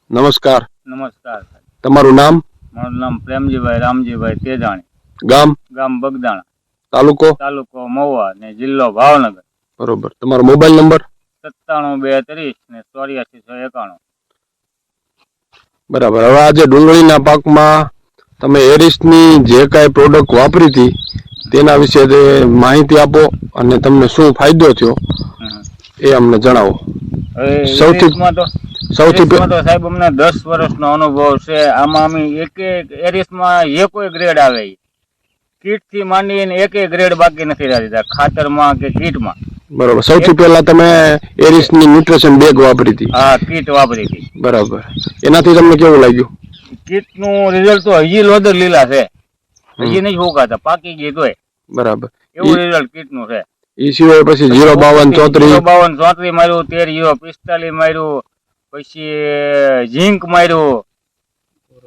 નમસ્કાર. નમસ્કાર. તમારું નામ? મારું નામ પ્રેમજીભાઈ રામજીભાઈ તેજાણી. ગામ? ગામ બગદાણા. તાલુકો? તાલુકો મહુવા ને જિલ્લો ભાવનગર. બરોબર. તમારો મોબાઈલ નંબર? 97 230 ને 84 691. બરાબર. હવે આજે ડુંગળીના પાકમાં તમે એરિસની જે કાંઈ પ્રોડક્ટ વાપરી હતી તેના વિશે માહિતી આપો અને તમને શું ફાયદો થયો એ અમને જણાવો. સૌથી સાહેબ અમને 10 વર્ષનો અનુભવ છે. આમાં અમે એક એરિસમાં કોઈ ગ્રેડ આવે કીટ થી માંડીને એક ગ્રેડ બાકી નથી રહેતા, ખાતરમાં કે કીટમાં. બરાબર. સૌથી પહેલા તમે એરિસની ન્યુટ્રિશન બેગ વાપરી હતી? હા, કીટ વાપરી હતી. બરાબર. એનાથી તમને કેવું લાગ્યું? કીટ નું રિઝલ્ટ તો હજી લોદર લીલા છે, હજી નહીં ફૂકાતા, પાકી ગઈ તોય. બરાબર. એવું રિઝલ્ટ કીટ નું છે. એ સિવાય પછી 052 માર્યું, 13 માર્યું, પછી ઝીંક માર્યું,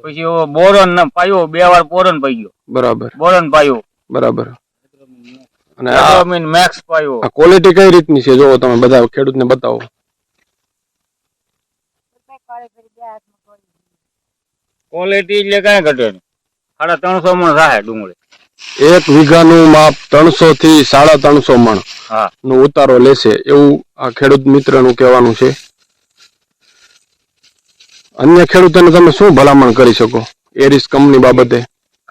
પછી બોરોન પાયો, 2 વાર બોરોન પાઈ ગયો. બરાબર. બોરોન પાયું. બરાબર. અને આ મેક્સ પાયું. આ ક્વોલિટી કઈ રીતની છે જો તમે બધા ખેડૂતને બતાવો. ક્વોલિટી એટલે કઈ ઘટે નહીં. 350 મણ થાય ડુંગળી. 1 વીઘાનું માપ 300 થી 350 મણ નો ઉતારો લેશે એવું આ ખેડૂત મિત્રનું કહેવાનું છે. અન્ય ખેડૂતોને તમે શું ભલામણ કરી શકો એરિસ કંપની બાબતે?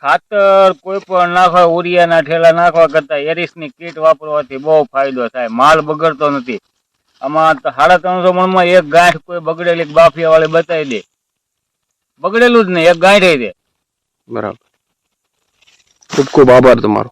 ખાતર કોઈ પણ નાખવા, ઉરિયાના ઠેલા નાખવા કરતા એરિસની કીટ વાપરવાથી બહુ ફાયદો થાય. માલ બગડતો નથી. આમાં 350 મણમાં એક ગાંઠ કોઈ બગડેલી બાફિયા વાળી બતાવી દે, બગડેલું જ નહીં, એક ગાંઠ દે. બરાબર. ખૂબ ખૂબ આભાર તમારો.